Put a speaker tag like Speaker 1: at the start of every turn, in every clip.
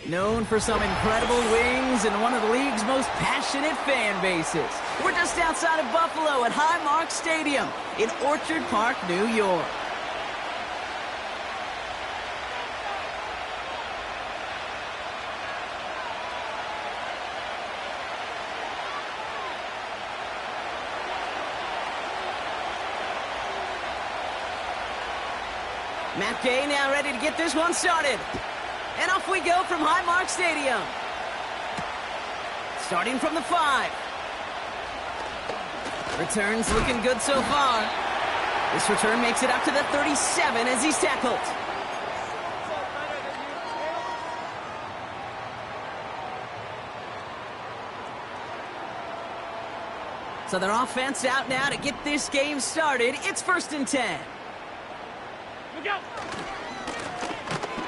Speaker 1: Known for some incredible wings and one of the league's most passionate fan bases. We're just outside of Buffalo at Highmark Stadium in Orchard Park, New York. Matt Gay now ready to get this one started. And off we go from Highmark Stadium. Starting from the 5. Returns looking good so far. This return makes it up to the 37 as he's tackled. So their offense out now to get this game started. It's 1st and 10. Look out!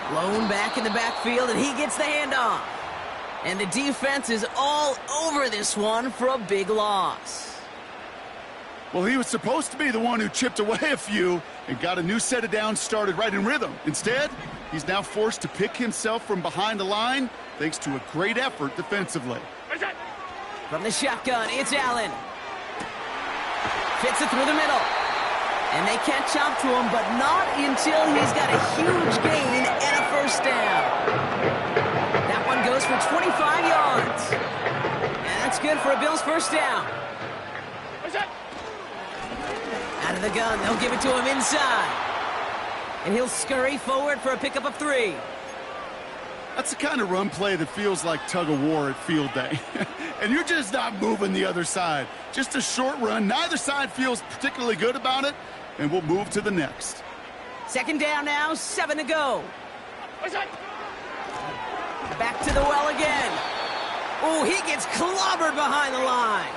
Speaker 1: Blown back in the backfield, and he gets the handoff. And the defense is all over this one for a big loss.
Speaker 2: Well, he was supposed to be the one who chipped away a few and got a new set of downs started right in rhythm. Instead, he's now forced to pick himself from behind the line thanks to a great effort defensively.
Speaker 1: From the shotgun, it's Allen. Fits it through the middle. And they catch up to him, but not until he's got a huge gain and a 1st down. That one goes for 25 yards. And that's good for a Bills 1st down. Out of the gun, they'll give it to him inside. And he'll scurry forward for a pickup of 3.
Speaker 2: That's the kind of run play that feels like tug-of-war at field day. And you're just not moving the other side. Just a short run. Neither side feels particularly good about it. And we'll move to the next.
Speaker 1: 2nd down now, 7 to go. Back to the well again. Oh, he gets clobbered behind the line.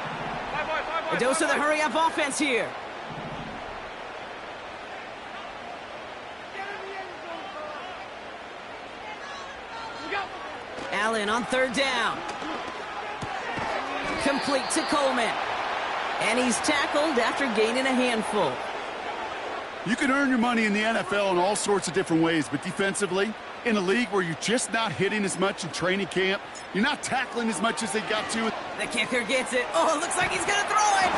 Speaker 1: A dose of the hurry-up offense here. Allen on 3rd down. Complete to Coleman. And he's tackled after gaining a handful.
Speaker 2: You can earn your money in the NFL in all sorts of different ways, but defensively, in a league where you're just not hitting as much in training camp, you're not tackling as much as they got to.
Speaker 1: The kicker gets it. Oh, it looks like he's going to throw it.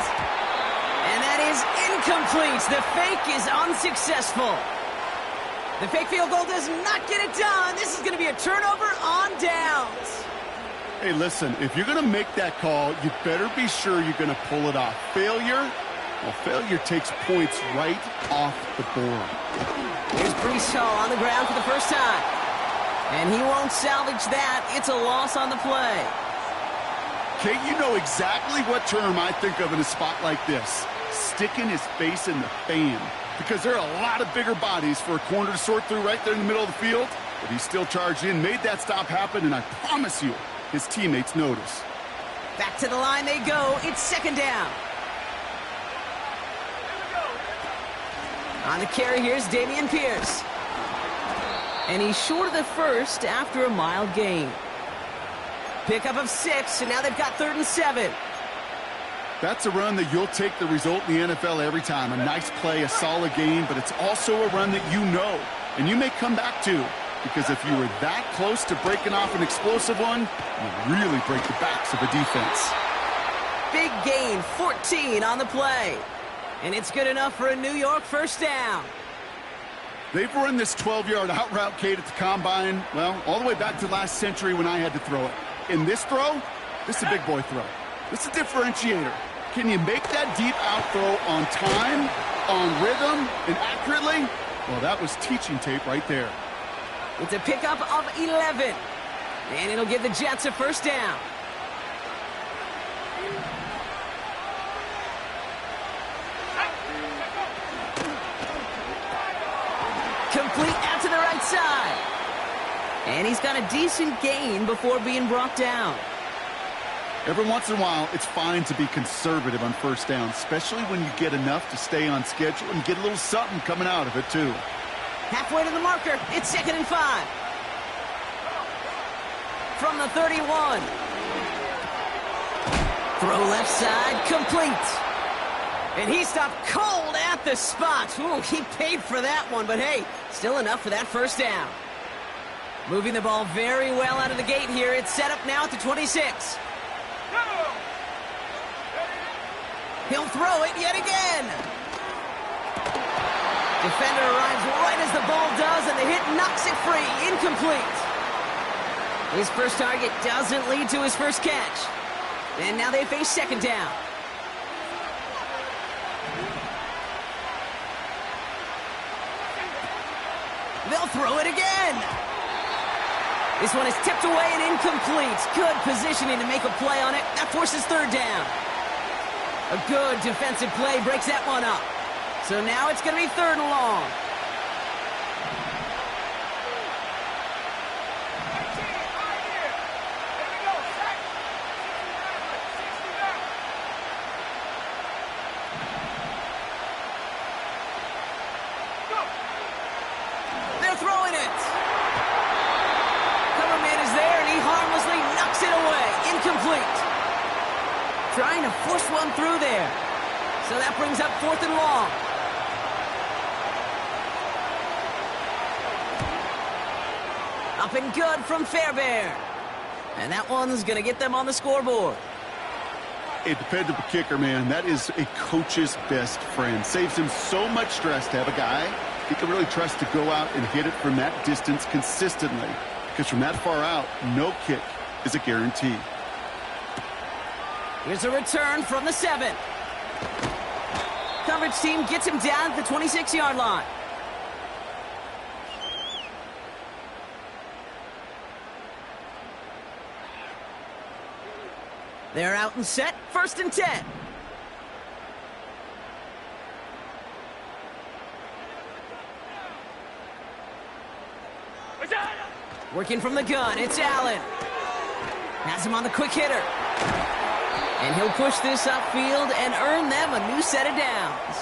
Speaker 1: And that is incomplete. The fake is unsuccessful. The fake field goal does not get it done. This is going to be a turnover on downs.
Speaker 2: Hey, listen, if you're going to make that call, you better be sure you're going to pull it off. Failure takes points right off the board.
Speaker 1: Here's Brees Hall on the ground for the 1st time. And he won't salvage that. It's a loss on the play.
Speaker 2: Kate, you know exactly what term I think of in a spot like this. Sticking his face in the fan. Because there are a lot of bigger bodies for a corner to sort through right there in the middle of the field. But he still charged in, made that stop happen, and I promise you, his teammates notice.
Speaker 1: Back to the line they go. It's 2nd down. On the carry, here's Dameon Pierce. And he's short of the 1st after a mild gain. Pickup of 6, and now they've got 3rd and 7.
Speaker 2: That's a run that you'll take the result in the NFL every time. A nice play, a solid game, but it's also a run that you know, and you may come back to. Because if you were that close to breaking off an explosive one, you really break the backs of a defense.
Speaker 1: Big gain, 14 on the play. And it's good enough for a New York 1st down.
Speaker 2: They've run this 12-yard out route, Kate, at the Combine, well, all the way back to last century when I had to throw it. In this throw, this is a big boy throw. This is a differentiator. Can you make that deep out throw on time, on rhythm, and accurately? Well, that was teaching tape right there.
Speaker 1: It's a pickup of 11. And it'll give the Jets a 1st down. complete out to the right side. And he's got a decent gain before being brought down.
Speaker 2: Every once in a while, it's fine to be conservative on first down, especially when you get enough to stay on schedule and get a little something coming out of it, too.
Speaker 1: Halfway to the marker. It's 2nd and 5. From the 31. Throw left side, complete. And he stopped cold at the spot. Ooh, he paid for that one, but hey, still enough for that first down. Moving the ball very well out of the gate here. It's set up now at the 26. He'll throw it yet again. Defender arrives right as the ball does, and the hit knocks it free. Incomplete. His first target doesn't lead to his first catch. And now they face 2nd down. They'll throw it again. This one is tipped away and incomplete. Good positioning to make a play on it. That forces 3rd down. A good defensive play breaks that one up. So now it's going to be 3rd and long. They're throwing it. Cover man is there, and he harmlessly knocks it away. Incomplete. Trying to force one through there. So that brings up 4th and long. Up and good from Fairbairn. And that one's going to get them on the scoreboard.
Speaker 2: A dependable kicker, man. That is a coach's best friend. Saves him so much stress to have a guy he can really trust to go out and hit it from that distance consistently. Because from that far out, no kick is a guarantee.
Speaker 1: Here's a return from the 7. Coverage team gets him down at the 26-yard line. They're out and set. 1st and 10. Working from the gun, it's Allen. Has him on the quick hitter. And he'll push this upfield and earn them a new set of downs.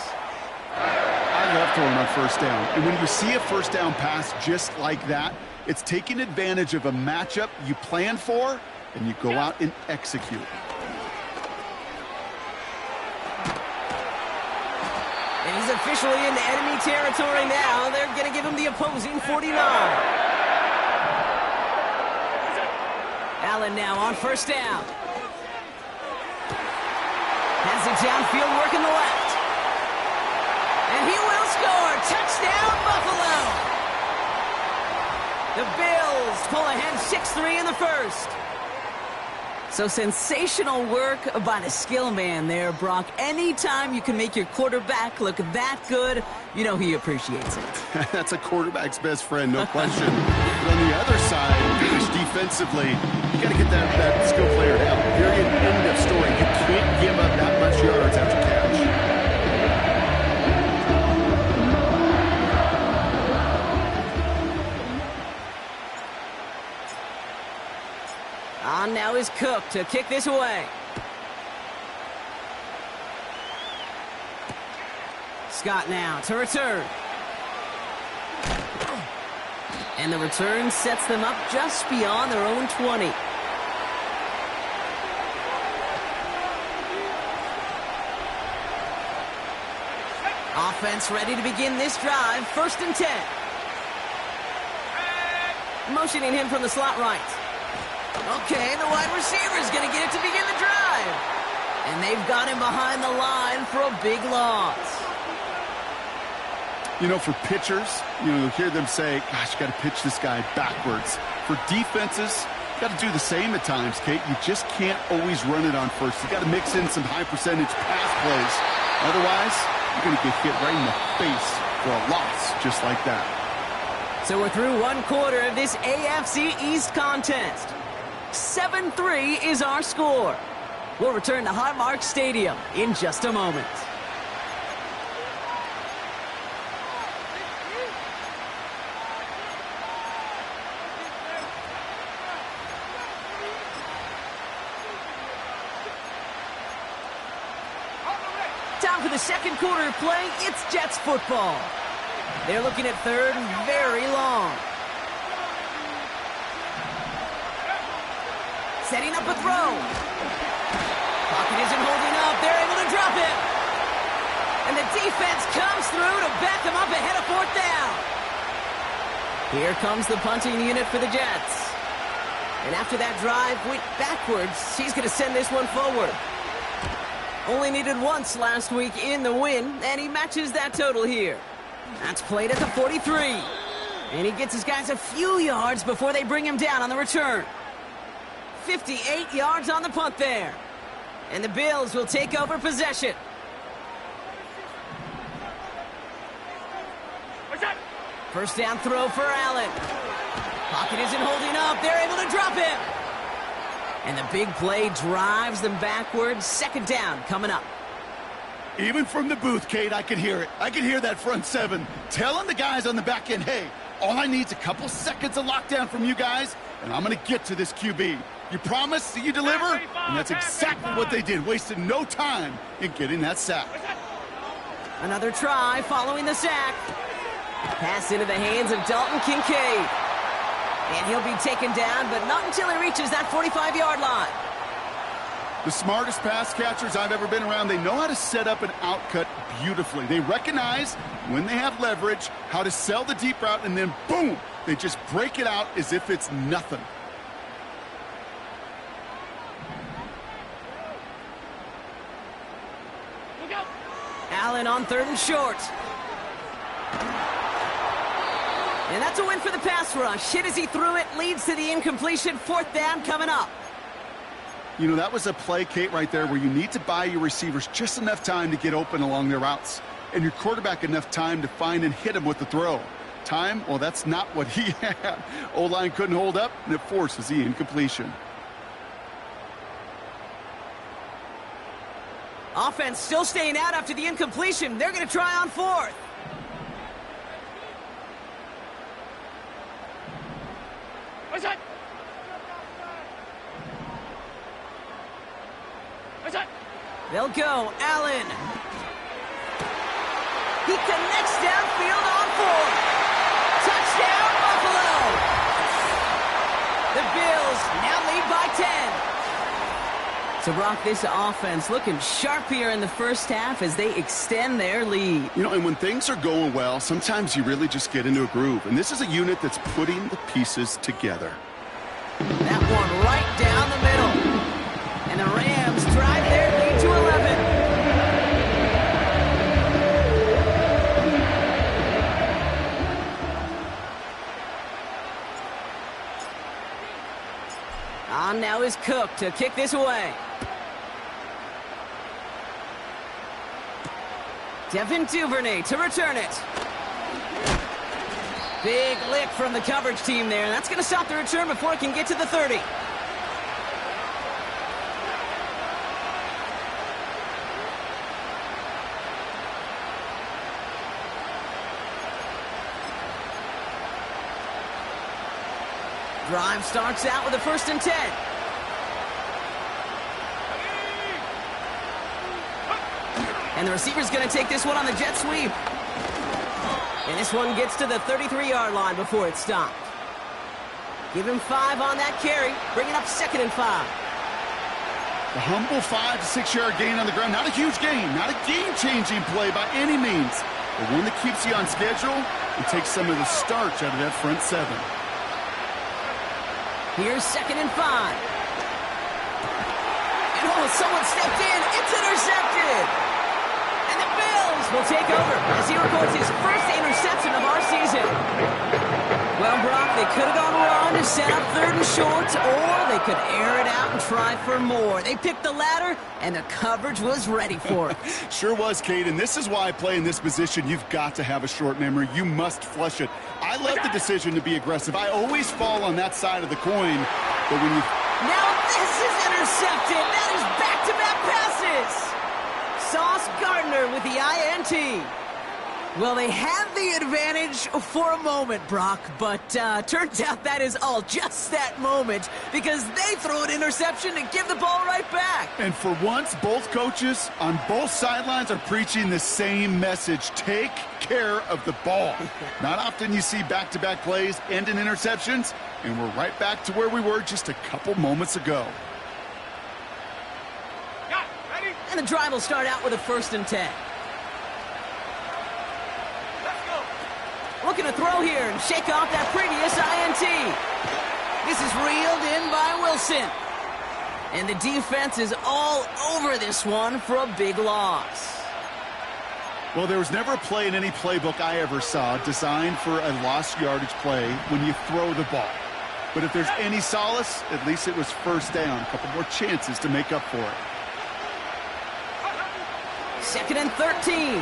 Speaker 2: I love throwing on first down. And when you see a first down pass just like that, it's taking advantage of a matchup you plan for, and you go out and execute.
Speaker 1: And he's officially into enemy territory now. They're going to give him the opposing 49. Allen now on first down. Has it downfield, working the left. And he will score. Touchdown, Buffalo. The Bills pull ahead 6-3 in the first. So sensational work by the skill man there, Brock. Anytime you can make your quarterback look that good, you know he appreciates it.
Speaker 2: That's a quarterback's best friend, no question. But on the other side, finish defensively, you got to get that skill player down. Period. End of story. You can't give up that much yards after catch.
Speaker 1: On now is Cook to kick this away. Scott now to return. And the return sets them up just beyond their own 20. Offense ready to begin this drive. 1st and 10. Motioning him from the slot right. Okay, the wide receiver's going to get it to begin the drive. And they've got him behind the line for a big loss.
Speaker 2: You know, for pitchers, you'll hear them say, gosh, you got to pitch this guy backwards. For defenses, you got to do the same at times, Kate. You just can't always run it on first. You got to mix in some high-percentage pass plays. Otherwise, you're going to get hit right in the face for a loss just like that.
Speaker 1: So we're through one quarter of this AFC East contest. 7-3 is our score. We'll return to Highmark Stadium in just a moment. down for the second quarter of play. It's Jets football. They're looking at third and very long. Setting up a throw. Pocket isn't holding up. They're able to drop it. And the defense comes through to back them up ahead of fourth down. Here comes the punting unit for the Jets. And after that drive went backwards, he's going to send this one forward. Only needed once last week in the win, and he matches that total here. That's played at the 43. And he gets his guys a few yards before they bring him down on the return. 58 yards on the punt there. And the Bills will take over possession. First down throw for Allen. Pocket isn't holding up. They're able to drop it. And the big play drives them backwards. Second down coming up.
Speaker 2: Even from the booth, Kate, I could hear it. I could hear that front seven telling the guys on the back end, hey, all I need is a couple seconds of lockdown from you guys, and I'm going to get to this QB. You promise that you deliver? And that's exactly what they did, wasted no time in getting that sack.
Speaker 1: Another try following the sack. Pass into the hands of Dalton Kincaid. And he'll be taken down, but not until he reaches that 45-yard line.
Speaker 2: The smartest pass catchers I've ever been around, they know how to set up an outcut beautifully. They recognize when they have leverage, how to sell the deep route, and then boom, they just break it out as if it's nothing.
Speaker 1: Allen on third and short. And that's a win for the pass rush. Hit as he threw it, leads to the incompletion. Fourth down coming up.
Speaker 2: You know, that was a play, Kate, right there where you need to buy your receivers just enough time to get open along their routes. And your quarterback enough time to find and hit him with the throw. Time? Well, that's not what he had. O-line couldn't hold up, and it forces the incompletion.
Speaker 1: Offense still staying out after the incompletion. They're going to try on fourth.
Speaker 3: What's that? What's that?
Speaker 1: They'll go. Allen. He connects downfield on fourth. Touchdown, Buffalo. The Bills now lead by 10. So, Brock, this offense looking sharp here in the first half as they extend their lead.
Speaker 2: You know, and when things are going well, sometimes you really just get into a groove. And this is a unit that's putting the pieces together.
Speaker 1: That one right down the middle. And the Rams drive their lead to 11. On now is Cook to kick this away. Devin Duvernay to return it. Big lick from the coverage team there. That's going to stop the return before it can get to the 30. Drive starts out with a 1st and 10. And the receiver's going to take this one on the jet sweep. And this one gets to the 33-yard line before it's stopped. Give him 5 on that carry, bringing up 2nd and 5.
Speaker 2: A humble 5 to 6 yard gain on the ground. Not a huge gain, not a game-changing play by any means, but one that keeps you on schedule and takes some of the starch out of that front 7.
Speaker 1: Here's 2nd and 5. And someone stepped in. It's intercepted. And the Bills will take over as he records his first interception of our season. Well, Brock, they could have gone wrong to set up 3rd and short, or they could air it out and try for more. They picked the latter, and the coverage was ready for it.
Speaker 2: Sure was, Kate, and this is why playing this position, you've got to have a short memory. You must flush it. I love the decision to be aggressive. I always fall on that side of the coin, but when you...
Speaker 1: Now this is intercepted. That is back-to-back passes. Sauce Gardner with the INT. Well, they had the advantage for a moment, Brock, but turns out that is all just that moment because they throw an interception to give the ball right back.
Speaker 2: And for once, both coaches on both sidelines are preaching the same message. Take care of the ball. Not often you see back-to-back plays end in interceptions, and we're right back to where we were just a couple moments ago.
Speaker 1: And the drive will start out with a 1st and 10. Looking to throw here and shake off that previous INT. This is reeled in by Wilson. And the defense is all over this one for a big loss.
Speaker 2: Well, there was never a play in any playbook I ever saw designed for a lost yardage play when you throw the ball. But if there's any solace, at least it was 1st down. A couple more chances to make up for it.
Speaker 1: 2nd and 13.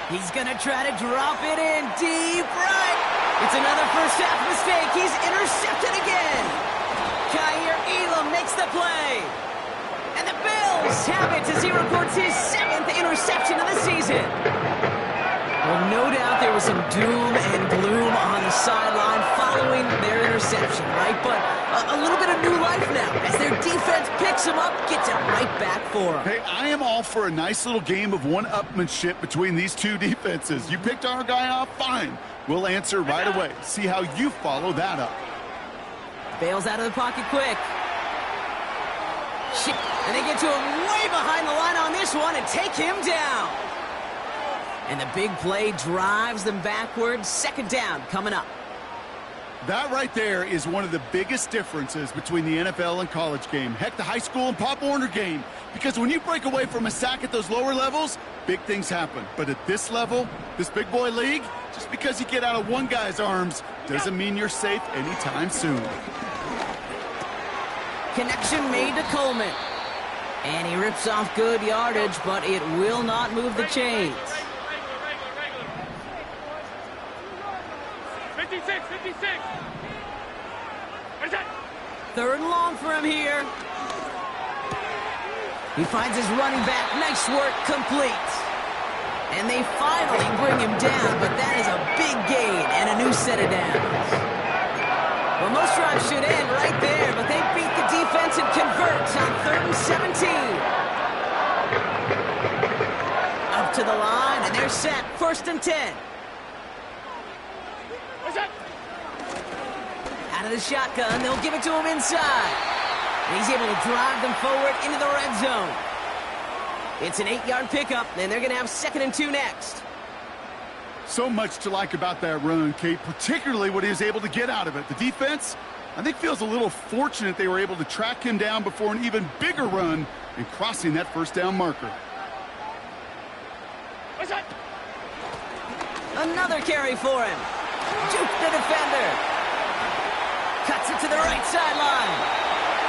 Speaker 1: He's going to try to drop it in deep right. It's another first-half mistake. He's intercepted again. Kaiir Elam makes the play. And the Bills have it as he records his 7th interception of the season. Well, no doubt there was some doom and gloom on the sideline following their interception, right? But a little bit of new life now as their defense picks him up, gets it right back for him.
Speaker 2: Hey, I am all for a nice little game of one-upmanship between these two defenses. You picked our guy off, fine. We'll answer right away. See how you follow that up.
Speaker 1: Bails out of the pocket quick. And they get to him way behind the line on this one and take him down. And the big play drives them backwards. 2nd down coming up.
Speaker 2: That right there is one of the biggest differences between the NFL and college game. Heck, the high school and Pop Warner game. Because when you break away from a sack at those lower levels, big things happen. But at this level, this big boy league, just because you get out of one guy's arms doesn't mean you're safe anytime soon.
Speaker 1: Connection made to Coleman. And he rips off good yardage, but it will not move the chains.
Speaker 3: 56.
Speaker 1: 3rd and long for him here. He finds his running back. Nice work, complete. And they finally bring him down, but that is a big gain and a new set of downs. Well, most drives should end right there, but they beat the defense and converts on 3rd and 17. Up to the line, and they're set. 1st and 10. Out of the shotgun, they'll give it to him inside. And he's able to drive them forward into the red zone. It's an 8-yard pickup, and they're going to have 2nd and 2 next.
Speaker 2: So much to like about that run, Kate, particularly what he was able to get out of it. The defense, I think, feels a little fortunate they were able to track him down before an even bigger run and crossing that 1st down marker.
Speaker 1: Another carry for him. Juke the defender. Cuts it to the right sideline.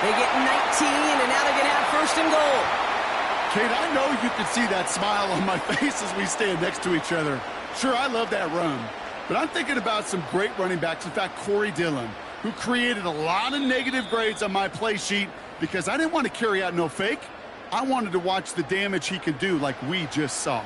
Speaker 1: They get 19, and now they're going to have 1st and goal.
Speaker 2: Kate, I know you can see that smile on my face as we stand next to each other. Sure, I love that run, but I'm thinking about some great running backs. In fact, Corey Dillon, who created a lot of negative grades on my play sheet because I didn't want to carry out no fake. I wanted to watch the damage he could do like we just saw.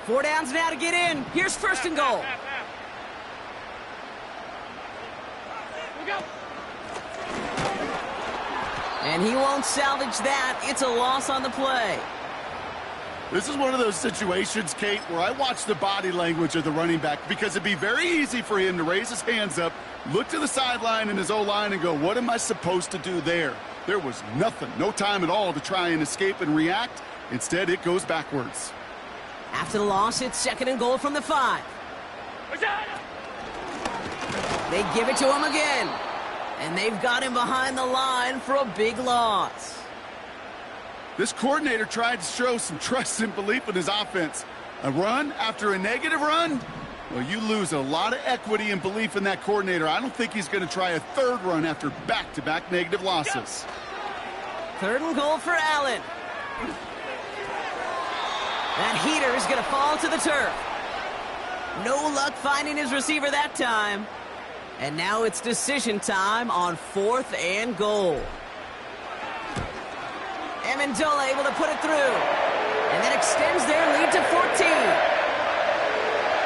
Speaker 1: Four downs now to get in. Here's 1st and goal. And he won't salvage that. It's a loss on the play.
Speaker 2: This is one of those situations, Kate, where I watch the body language of the running back because it'd be very easy for him to raise his hands up, look to the sideline in his O-line and go, what am I supposed to do there? There was nothing, no time at all to try and escape and react. Instead, it goes backwards.
Speaker 1: After the loss, it's 2nd and goal from the 5. They give it to him again. And they've got him behind the line for a big loss.
Speaker 2: This coordinator tried to show some trust and belief in his offense. A run after a negative run? Well, you lose a lot of equity and belief in that coordinator. I don't think he's going to try a 3rd run after back-to-back negative losses.
Speaker 1: 3rd and goal for Allen. That heater is going to fall to the turf. No luck finding his receiver that time. And now it's decision time on 4th and goal. Amendola able to put it through. And that extends their lead to 14.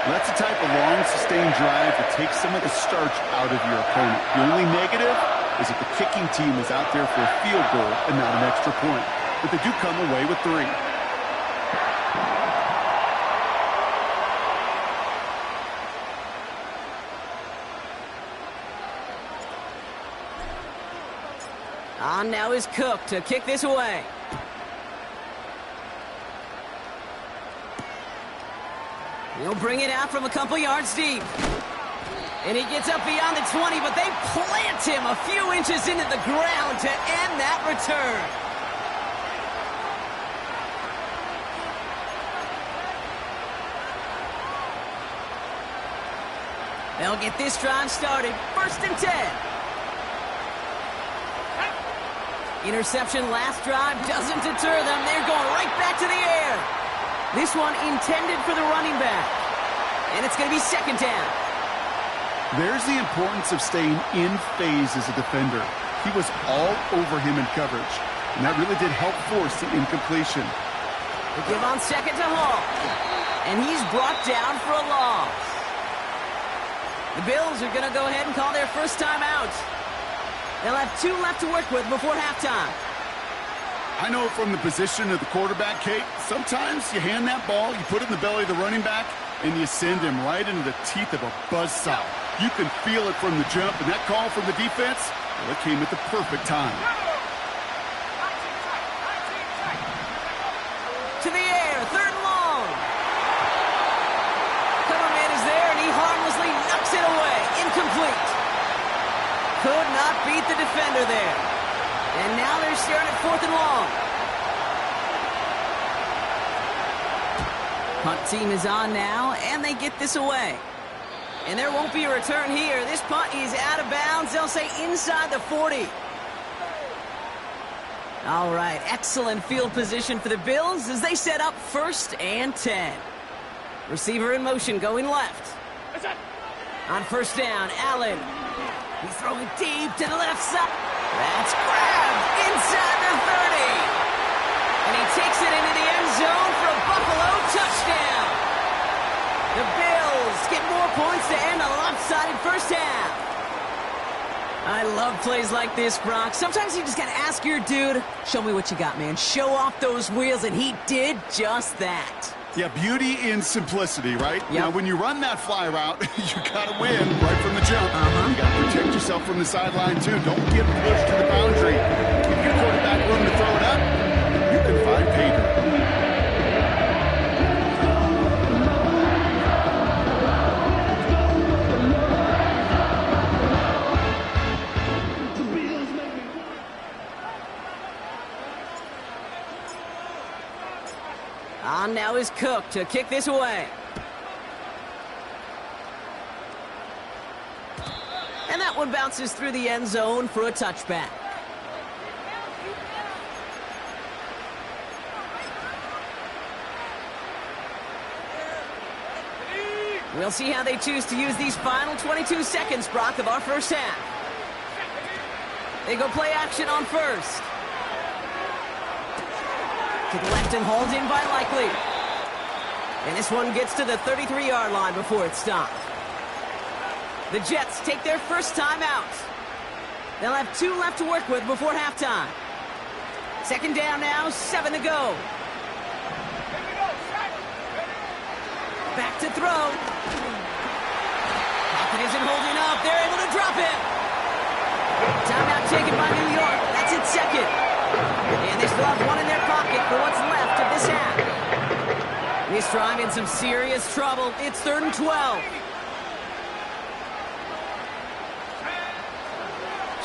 Speaker 2: That's the type of long, sustained drive that takes some of the starch out of your opponent. The only negative is that the kicking team is out there for a field goal and not an extra point. But they do come away with 3.
Speaker 1: On now is Cook to kick this away. He'll bring it out from a couple yards deep. And he gets up beyond the 20, but they plant him a few inches into the ground to end that return. They'll get this drive started. 1st and 10. Interception last drive doesn't deter them. They're going right back to the air. This one intended for the running back. And it's going to be 2nd down.
Speaker 2: There's the importance of staying in phase as a defender. He was all over him in coverage, and that really did help force the incompletion.
Speaker 1: They give on 2nd to Hall. And he's brought down for a loss. The Bills are going to go ahead and call their first time out. They'll have 2 left to work with before halftime.
Speaker 2: I know from the position of the quarterback, Kate, sometimes you hand that ball, you put it in the belly of the running back, and you send him right into the teeth of a buzzsaw. You can feel it from the jump, and that call from the defense, well, it came at the perfect time.
Speaker 1: To the air, 3rd and long. Cover man is there, and he harmlessly knocks it away. Incomplete. Could not beat the defender there. And now they're staring at 4th and long. Punt team is on now, and they get this away. And there won't be a return here. This punt is out of bounds. They'll say inside the 40. All right, excellent field position for the Bills as they set up 1st and 10. Receiver in motion going left. On 1st down, Allen. He's throwing deep to the left side. That's grabbed inside the 30. And he takes it into the end zone for a Buffalo touchdown. The Bills get more points to end a lopsided first half. I love plays like this, Brock. Sometimes you just got to ask your dude, show me what you got, man. Show off those wheels, and he did just that.
Speaker 2: Yeah, beauty in simplicity, right?
Speaker 1: Yep.
Speaker 2: Now, when you run that fly route, you got to win right from the jump. You got to protect yourself from the sideline, too. Don't get pushed to the boundary. Give your quarterback room to throw it up. You can find pay dirt.
Speaker 1: On now is Cook to kick this away. And that one bounces through the end zone for a touchback. We'll see how they choose to use these final 22 seconds, Brock, of our first half. They go play action on 1st. To the left and hauled in by Likely. And this one gets to the 33-yard line before it's stopped. The Jets take their first time out. They'll have 2 left to work with before halftime. 2nd down now, 7 to go. Back to throw. Pocket isn't holding up. They're able to drop it. Timeout taken by New York. That's its 2nd. And they still have 1 in their pocket for what's left of this half. This drive in some serious trouble. It's 3rd and 12.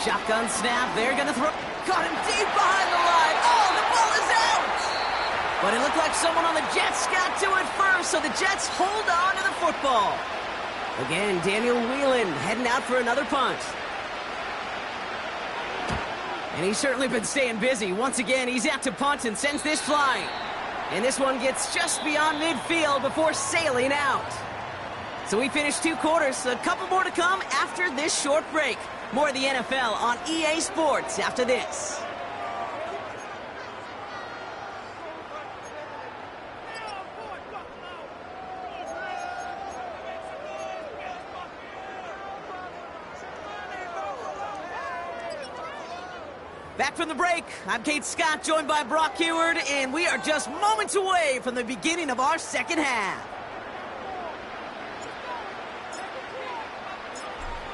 Speaker 1: Shotgun snap. They're going to throw. Caught him deep behind the line. Oh, the ball is out. But it looked like someone on the Jets got to it first, so the Jets hold on to the football. Again, Daniel Whelan heading out for another punt. And he's certainly been staying busy. Once again, he's out to punt and sends this flying. And this one gets just beyond midfield before sailing out. So we finished 2 quarters. A couple more to come after this short break. More of the NFL on EA Sports after this. Back from the break, I'm Kate Scott, joined by Brock Heward, and we are just moments away from the beginning of our second half.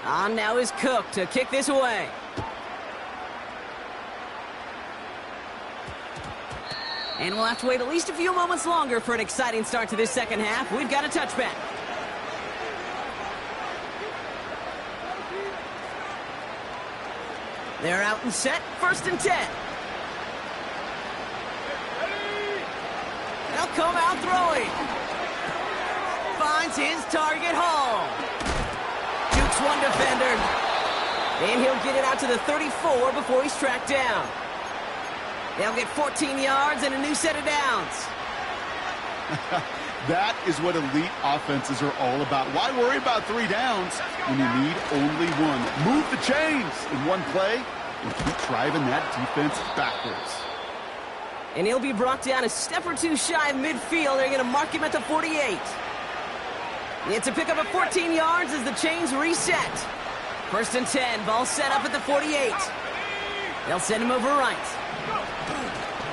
Speaker 1: On now is Cook to kick this away. And we'll have to wait at least a few moments longer for an exciting start to this second half. We've got a touchback. They're out and set, 1st and 10. They'll come out throwing. Finds his target home. Jukes one defender. And he'll get it out to the 34 before he's tracked down. They'll get 14 yards and a new set of downs.
Speaker 2: That is what elite offenses are all about. Why worry about 3 downs when you need only 1? Move the chains in one play and keep driving that defense backwards.
Speaker 1: And he'll be brought down a step or 2 shy of midfield. They're going to mark him at the 48. It's a pickup of 14 yards as the chains reset. 1st and 10, ball set up at the 48. They'll send him over right.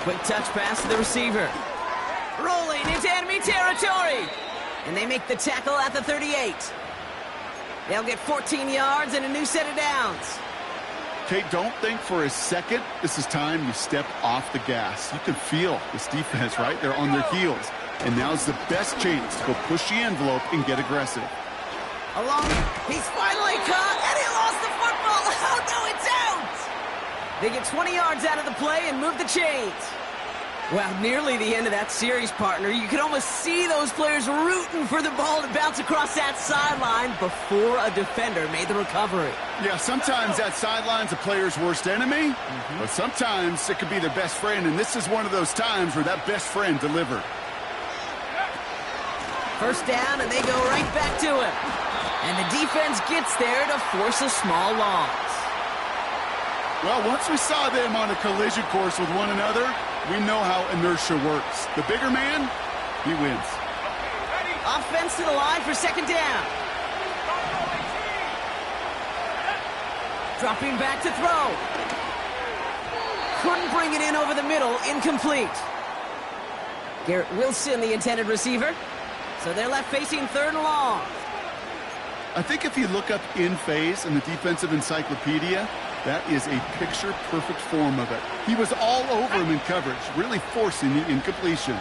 Speaker 1: Quick touch pass to the receiver. Rolling into enemy territory. And they make the tackle at the 38. They'll get 14 yards and a new set of downs.
Speaker 2: Kate, don't think for a second this is time you step off the gas. You can feel this defense, right? They're on their heels. And now's the best chance to go push the envelope and get aggressive.
Speaker 1: He's finally caught, and he lost the football. Oh, no, it's out. They get 20 yards out of the play and move the chains. Well, nearly the end of that series, partner. You could almost see those players rooting for the ball to bounce across that sideline before a defender made the recovery.
Speaker 2: Yeah, sometimes that sideline's a player's worst enemy, but sometimes it could be their best friend, and this is one of those times where that best friend delivered.
Speaker 1: 1st down, and they go right back to him. And the defense gets there to force a small loss.
Speaker 2: Well, once we saw them on a collision course with one another, we know how inertia works. The bigger man, he wins.
Speaker 1: Offense to the line for 2nd down. Dropping back to throw. Couldn't bring it in over the middle, incomplete. Garrett Wilson, the intended receiver. So they're left facing 3rd and long.
Speaker 2: I think if you look up in phase in the defensive encyclopedia, that is a picture-perfect form of it. He was all over him in coverage, really forcing the incompletion.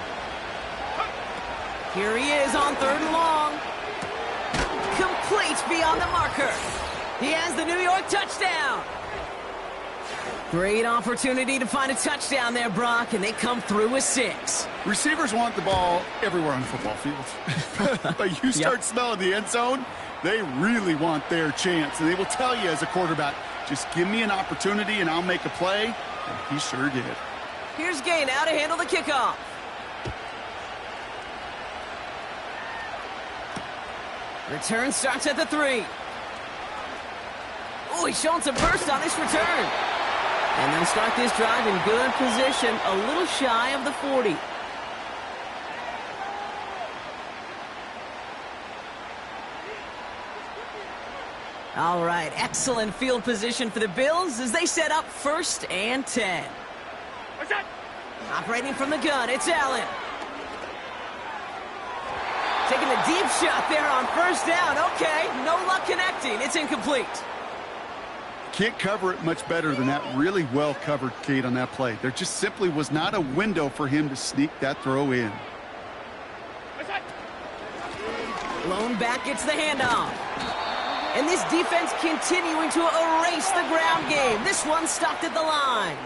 Speaker 1: Here he is on 3rd and long. Complete beyond the marker. He has the New York touchdown. Great opportunity to find a touchdown there, Brock, and they come through with 6.
Speaker 2: Receivers want the ball everywhere on the football field. But you start smelling the end zone, they really want their chance. And they will tell you as a quarterback, just give me an opportunity and I'll make a play. And he sure did.
Speaker 1: Here's Gay now to handle the kickoff. Return starts at the 3. Oh, he's showing some burst on this return. And they'll start this drive in good position, a little shy of the 40. All right, excellent field position for the Bills as they set up 1st and 10. Operating from the gun, it's Allen. Taking a deep shot there on 1st down. Okay, no luck connecting. It's incomplete.
Speaker 2: Can't cover it much better than that. Really well covered, Kate, on that play. There just simply was not a window for him to sneak that throw in.
Speaker 1: Lone back gets the handoff. And this defense continuing to erase the ground game. This one stopped at the line.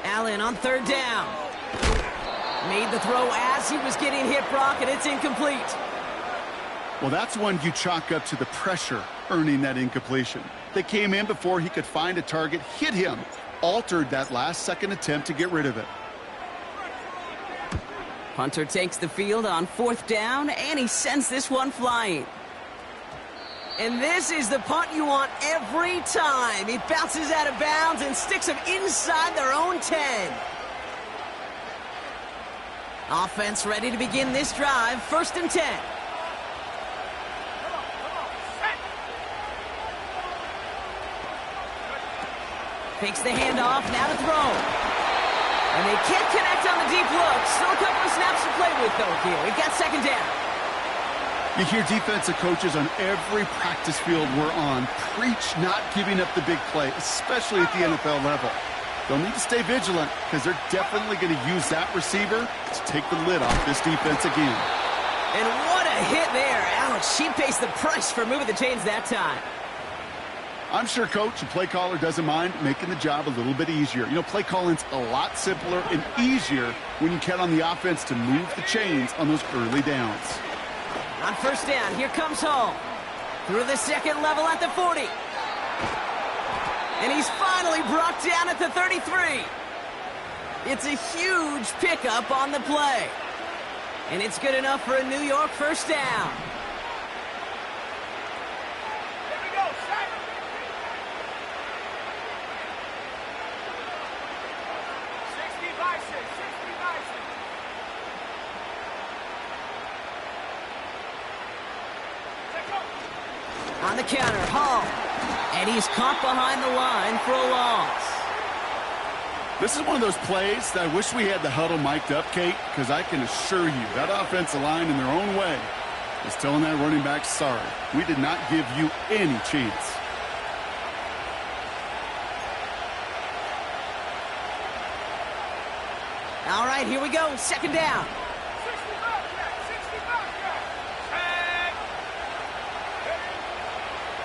Speaker 1: Allen on 3rd down. Made the throw as he was getting hit, Brock, and it's incomplete.
Speaker 2: Well, that's one you chalk up to the pressure earning that incompletion. They came in before he could find a target, hit him, altered that last-second attempt to get rid of it.
Speaker 1: Punter takes the field on 4th down, and he sends this one flying. And this is the punt you want every time. It bounces out of bounds and sticks them inside their own 10. Offense ready to begin this drive. 1st and 10. Takes the handoff, now to throw. And they can't connect on the deep look. Still a couple of snaps to play with, though, here. We've got 2nd down.
Speaker 2: You hear defensive coaches on every practice field we're on preach not giving up the big play, especially at the NFL level. They'll need to stay vigilant because they're definitely going to use that receiver to take the lid off this defense again.
Speaker 1: And what a hit there. Ouch, she pays the price for moving the chains that time.
Speaker 2: I'm sure coach and play caller doesn't mind making the job a little bit easier. You know, play calling's a lot simpler and easier when you count on the offense to move the chains on those early downs.
Speaker 1: On 1st down, here comes Hall. Through the 2nd level at the 40. And he's finally brought down at the 33. It's a huge pickup on the play. And it's good enough for a New York 1st down. On the counter, Hall. And he's caught behind the line for a loss.
Speaker 2: This is one of those plays that I wish we had the huddle mic'd up, Kate, because I can assure you that offensive line in their own way is telling that running back, sorry, we did not give you any chance.
Speaker 1: All right, here we go. 2nd down.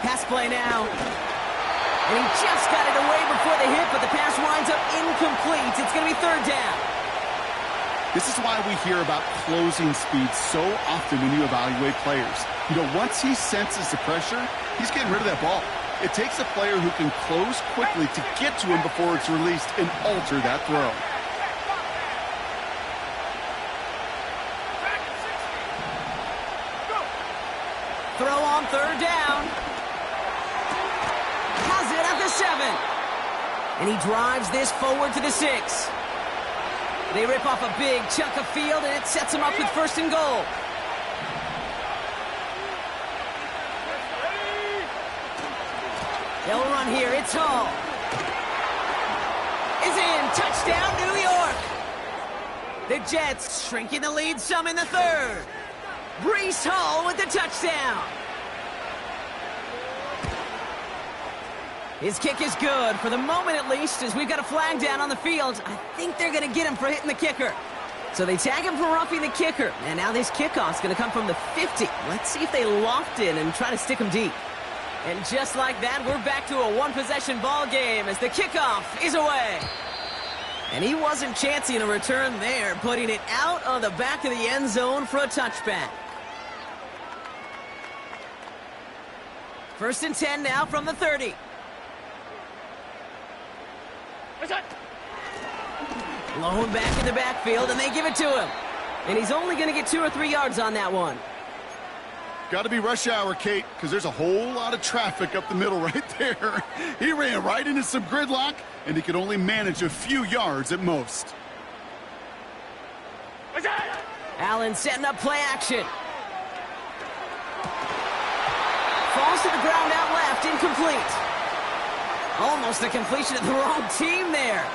Speaker 1: Pass play now. And he just got it away before the hit, but the pass winds up incomplete. It's going to be 3rd down.
Speaker 2: This is why we hear about closing speed so often when you evaluate players. You know, once he senses the pressure, he's getting rid of that ball. It takes a player who can close quickly to get to him before it's released and alter that throw.
Speaker 1: Throw on 3rd down. Has it at the 7. And he drives this forward to the 6. They rip off a big chunk of field, and it sets them up with 1st and goal. They'll run here. It's Hall. Is in. Touchdown, New York. The Jets shrinking the lead some in the 3rd. Breece Hall with the touchdown. His kick is good, for the moment at least, as we've got a flag down on the field. I think they're going to get him for hitting the kicker. So they tag him for roughing the kicker. And now this kickoff's going to come from the 50. Let's see if they loft in and try to stick him deep. And just like that, we're back to a one-possession ball game as the kickoff is away. And he wasn't chancing a return there, putting it out on the back of the end zone for a touchback. 1st and 10 now from the 30. Blown back in the backfield, and they give it to him. And he's only going to get 2 or 3 yards on that one.
Speaker 2: Got to be rush hour, Kate, because there's a whole lot of traffic up the middle right there. He ran right into some gridlock, and he could only manage a few yards at most.
Speaker 1: Allen setting up play action. Falls to the ground out left, incomplete. Almost a completion of the wrong team there.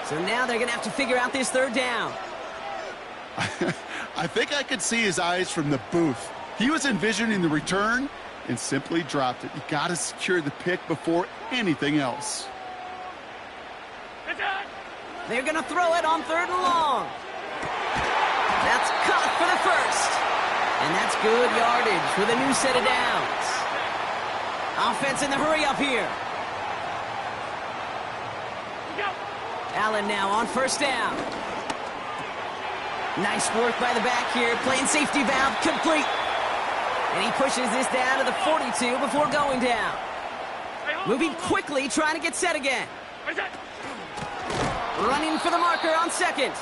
Speaker 1: So now they're going to have to figure out this 3rd down.
Speaker 2: I think I could see his eyes from the booth. He was envisioning the return and simply dropped it. You got to secure the pick before anything else.
Speaker 1: They're going to throw it on 3rd and long. That's caught for the 1st. And that's good yardage with a new set of downs. Offense in the hurry up here. Allen now on 1st down. Nice work by the back here. Playing safety valve complete. And he pushes this down to the 42 before going down. Moving quickly, trying to get set again. Running for the marker on 2nd.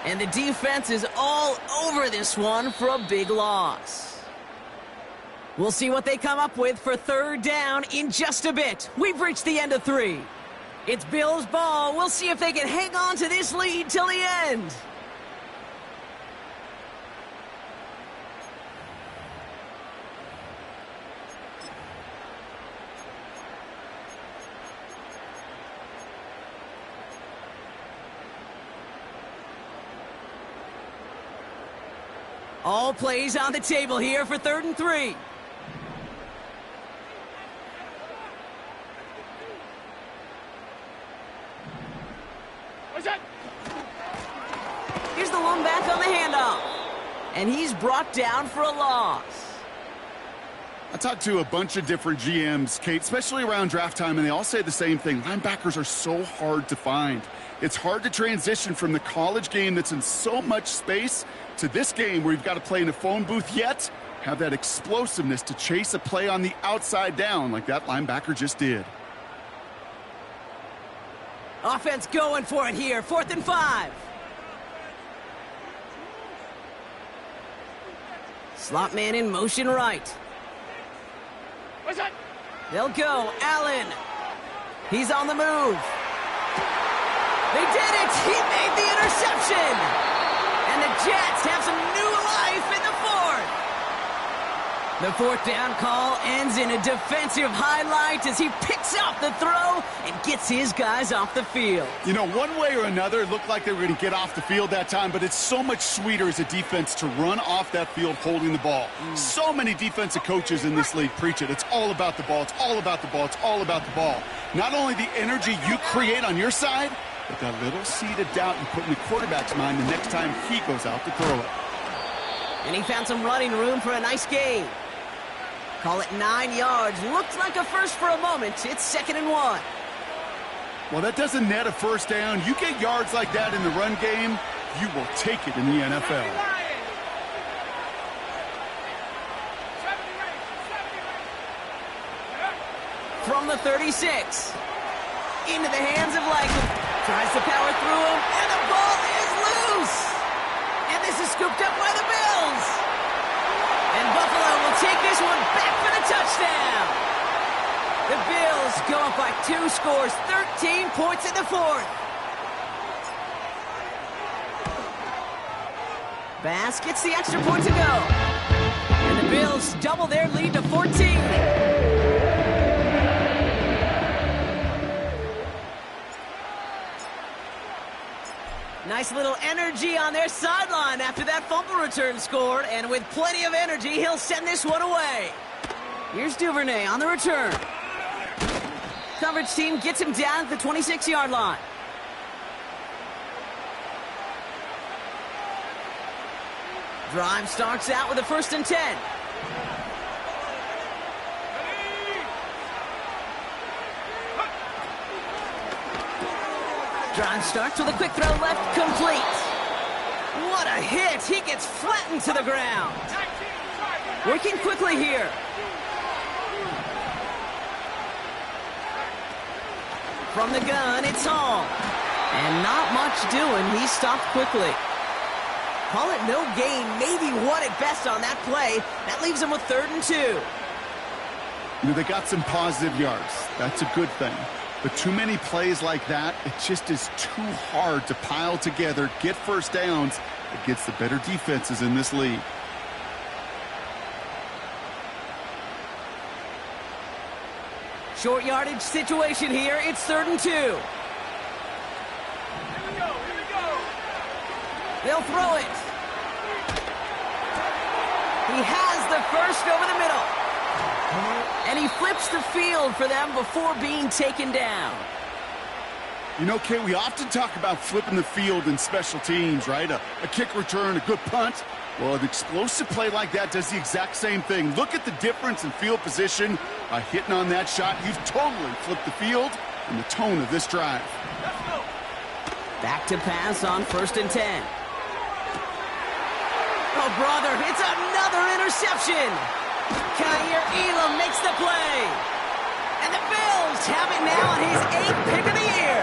Speaker 1: And the defense is all over this one for a big loss. We'll see what they come up with for third down in just a bit. We've reached the end of 3. It's Bills ball. We'll see if they can hang on to this lead till the end. All plays on the table here for 3rd and 3. Here's the one back on the handoff. And he's brought down for a loss.
Speaker 2: I talked to a bunch of different GMs, Kate, especially around draft time, and they all say the same thing. Linebackers are so hard to find. It's hard to transition from the college game that's in so much space to this game where you've got to play in a phone booth, yet have that explosiveness to chase a play on the outside down like that linebacker just did.
Speaker 1: Offense going for it here. 4th and 5. Slot man in motion right. They'll go. Allen. He's on the move. They did it! He made the interception! And the Jets have some new life in the 4th. The 4th down call ends in a defensive highlight as he picks off the throw and gets his guys off the field.
Speaker 2: You know, one way or another, it looked like they were going to get off the field that time, but it's so much sweeter as a defense to run off that field holding the ball. So many defensive coaches in this league preach it. It's all about the ball. It's all about the ball. It's all about the ball. Not only the energy you create on your side, but that little seed of doubt you put in the quarterback's mind the next time he goes out to throw it.
Speaker 1: And he found some running room for a nice gain. Call it 9 yards. Looked like a first for a moment. It's 2nd and 1.
Speaker 2: Well, that doesn't net a first down. You get yards like that in the run game, you will take it in the NFL.
Speaker 1: From the 36. Into the hands of Likely. Tries to power through him, and the ball is loose. And this is scooped up by the Bills. And Buffalo will take this one back for the touchdown. The Bills go up by 2 scores, 13 points in the 4th. Bass gets the extra point to go. And the Bills double their lead to 14. Nice little energy on their sideline after that fumble return scored, and with plenty of energy, he'll send this one away. Here's Duvernay on the return. Coverage team gets him down at the 26-yard line. Drive starts out with a 1st and 10. Drive starts with a quick throw left, complete. What a hit! He gets flattened to the ground. Working quickly here. From the gun, it's Hall. And not much doing. He stopped quickly. Call it no gain, maybe 1 at best on that play. That leaves him with 3rd and 2.
Speaker 2: You know, they got some positive yards. That's a good thing. But too many plays like that, it just is too hard to pile together, get first downs against the better defenses in this league.
Speaker 1: Short yardage situation here. It's 3rd and 2.
Speaker 3: Here we go.
Speaker 1: They'll throw it. He has the first over the middle. And he flips the field for them before being taken down.
Speaker 2: You know, Kay, we often talk about flipping the field in special teams, right? A kick return, a good punt. Well, an explosive play like that does the exact same thing. Look at the difference in field position by hitting on that shot. You've totally flipped the field and the tone of this drive.
Speaker 1: Back to pass on 1st and 10. Oh, brother, it's another interception. Kaiir Elam makes the play. And the Bills have it now on his 8th pick of the year.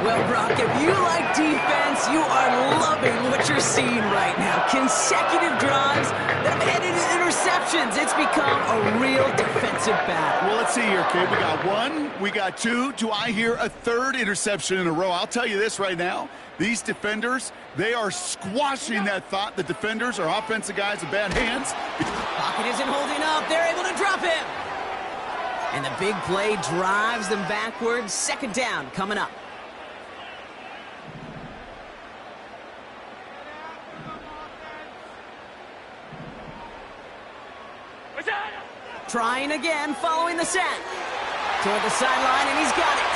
Speaker 1: Well, Brock, if you like defense, you are loving what you're seeing right now. Consecutive drives that have ended in interceptions. It's become a real defensive battle.
Speaker 2: Well, let's see here, kid. We got one, we got two. Do I hear a third interception in a row? I'll tell you this right now. These defenders, they are squashing that thought. The defenders are offensive guys with bad hands.
Speaker 1: Pocket isn't holding up. They're able to drop him. And the big play drives them backwards. Second down coming up. Trying again, following the set. Toward the sideline, and he's got it.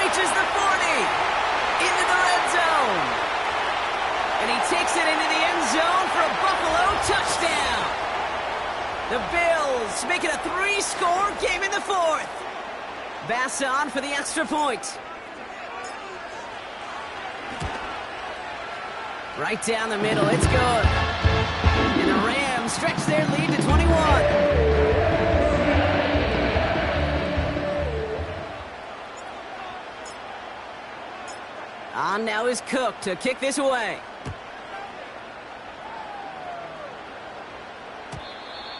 Speaker 1: Reaches the 40. Into the red zone. And he takes it into the end zone for a Buffalo touchdown. The Bills make it a 3-score game in the fourth. Bass on for the extra point. Right down the middle, it's good. And the Rams stretch their lead to 21. On now is Cook to kick this away.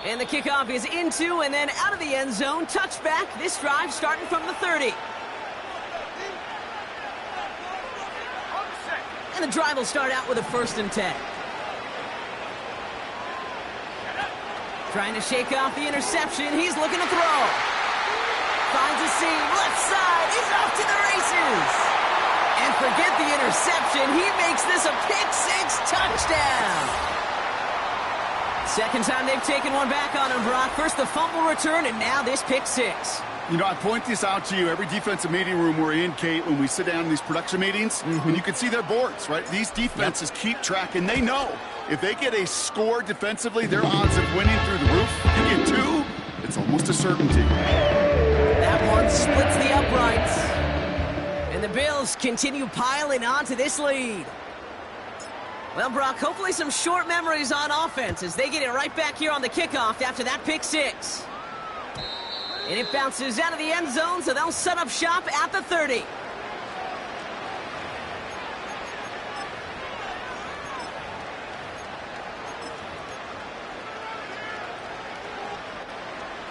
Speaker 1: And the kickoff is into and then out of the end zone. Touchback. This drive starting from the 30. And the drive will start out with a 1st and 10. Trying to shake off the interception. He's looking to throw. Finds a seam. Left side. He's off to the races. And forget the interception. He makes this a pick-6 touchdown. Second time they've taken one back on him, Brock. First the fumble return, and now this pick-6.
Speaker 2: You know, I point this out to you every defensive meeting room we're in, Kate, when we sit down in these production meetings, and you can see their boards, right? These defenses keep track, and they know if they get a score defensively, their odds of winning through the roof. You get 2, it's almost a certainty.
Speaker 1: That one splits the uprights. And the Bills continue piling onto this lead. Well, Brock, hopefully some short memories on offense as they get it right back here on the kickoff after that pick-6. And it bounces out of the end zone, so they'll set up shop at the 30.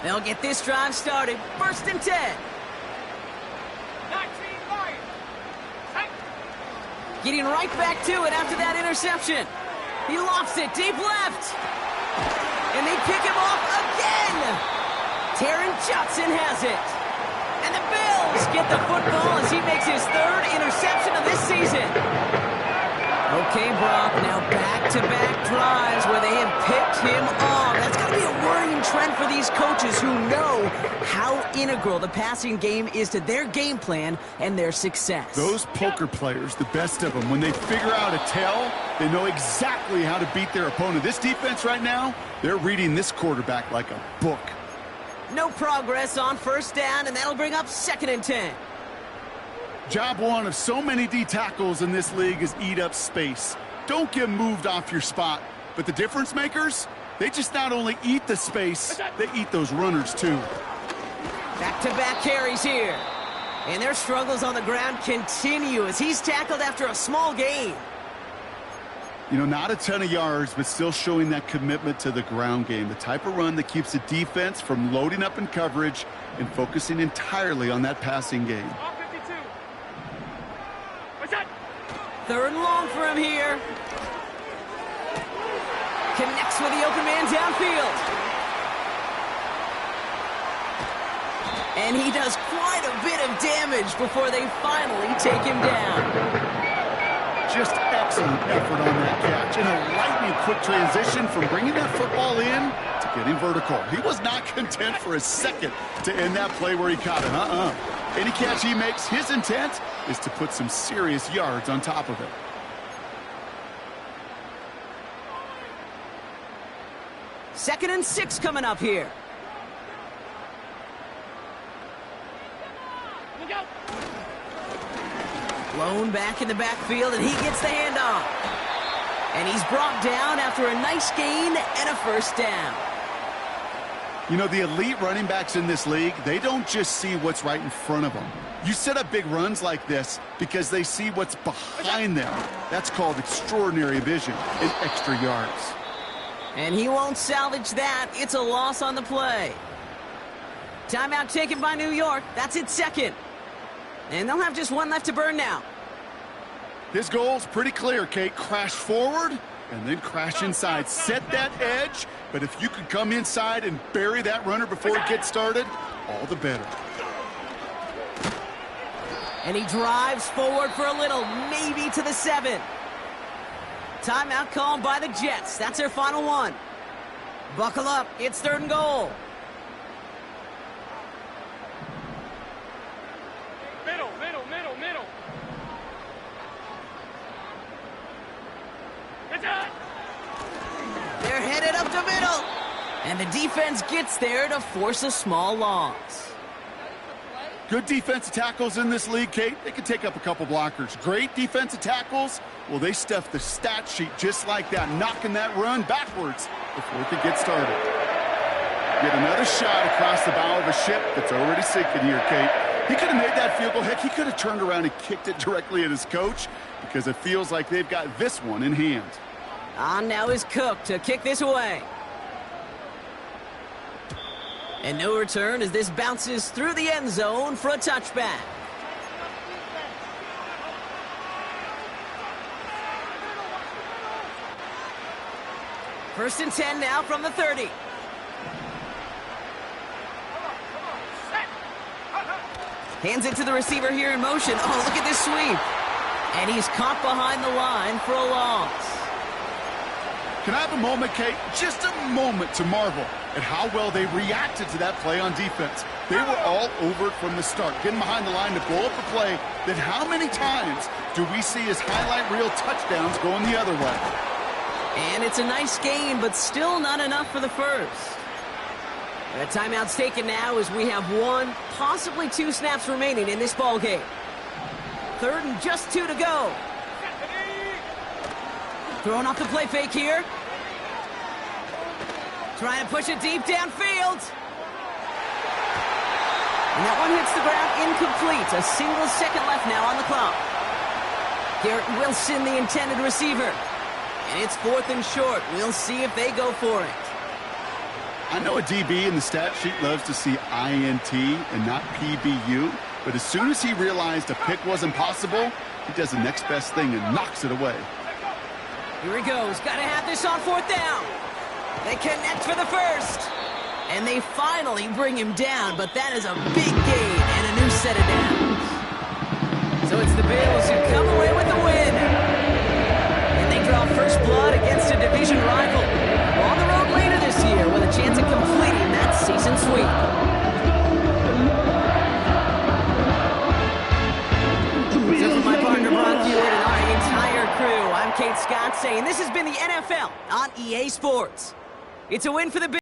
Speaker 1: They'll get this drive started. 1st and 10. Getting right back to it after that interception. He lofts it deep left. And they pick him off again. Taron Johnson has it. And the Bills get the football as he makes his 3rd interception of this season. Okay, Brock, now back-to-back drives where they have picked him off. That's got to be a worrying trend for these coaches who know how integral the passing game is to their game plan and their success.
Speaker 2: Those poker players, the best of them, when they figure out a tell, they know exactly how to beat their opponent. This defense right now, they're reading this quarterback like a book.
Speaker 1: No progress on 1st down, and that'll bring up 2nd and 10.
Speaker 2: Job one of so many D tackles in this league is eat up space. Don't get moved off your spot. But the difference makers, they just not only eat the space, they eat those runners too.
Speaker 1: Back-to-back carries here. And their struggles on the ground continue as he's tackled after a small gain.
Speaker 2: You know, not a ton of yards, but still showing that commitment to the ground game. The type of run that keeps the defense from loading up in coverage and focusing entirely on that passing game.
Speaker 1: 3rd and long for him here. Connects with the open man downfield. And he does quite a bit of damage before they finally take him down.
Speaker 2: Just excellent effort on that catch. And a lightning quick transition from bringing that football in to getting vertical. He was not content for a second to end that play where he caught it. Any catch he makes, his intent is to put some serious yards on top of it.
Speaker 1: Second and 6 coming up here.
Speaker 3: Look out.
Speaker 1: Blown back in the backfield, and he gets the handoff. And he's brought down after a nice gain and a 1st down.
Speaker 2: You know, the elite running backs in this league, they don't just see what's right in front of them. You set up big runs like this because they see what's behind them. That's called extraordinary vision and extra yards.
Speaker 1: And he won't salvage that. It's a loss on the play. Timeout taken by New York. That's its second. And they'll have just one left to burn now.
Speaker 2: His goal's pretty clear, Kate. Crash forward and then crash inside. Set that edge, but if you could come inside and bury that runner before it gets started, all the better.
Speaker 1: And he drives forward for a little, maybe to the 7. Timeout called by the Jets. That's their final one. Buckle up. It's 3rd and goal.
Speaker 3: Middle. It's out.
Speaker 1: They're headed up the middle. And the defense gets there to force a small loss.
Speaker 2: Good defensive tackles in this league, Kate. They can take up a couple blockers. Great defensive tackles, well, they stuff the stat sheet just like that, knocking that run backwards before it could get started. Yet another shot across the bow of a ship that's already sinking here, Kate. He could have made that field goal. Heck, he could have turned around and kicked it directly at his coach because it feels like they've got this one in hand.
Speaker 1: On now is Cook to kick this away. And no return as this bounces through the end zone for a touchback. First and 10 now from the 30. Hands it to the receiver here in motion. Oh, look at this sweep. And he's caught behind the line for a loss.
Speaker 2: Can I have a moment, Kate? Just a moment to marvel at how well they reacted to that play on defense. They were all over it from the start, getting behind the line to blow up a play that how many times do we see as highlight reel touchdowns going the other way?
Speaker 1: And it's a nice gain, but still not enough for the first. The timeout's taken now as we have 1, possibly 2 snaps remaining in this ball game. 3rd and just 2 to go. Throwing off the play fake here. Trying to push it deep downfield. And that one hits the ground incomplete. A single second left now on the clock. Garrett Wilson, the intended receiver. And it's 4th and short. We'll see if they go for it.
Speaker 2: I know a DB in the stat sheet loves to see INT and not PBU, but as soon as he realized a pick wasn't possible, he does the next best thing and knocks it away.
Speaker 1: Here he goes. Got to have this on 4th down. They connect for the first. And they finally bring him down, but that is a big gain and a new set of downs. So it's the Bills who come away with the win. And they draw first blood against a division rival. On the road later this year with a chance of completing that season sweep. So for my partner, Brock Hewitt, and our entire crew, I'm Kate Scott saying this has been the NFL on EA Sports. It's a win for the Bills.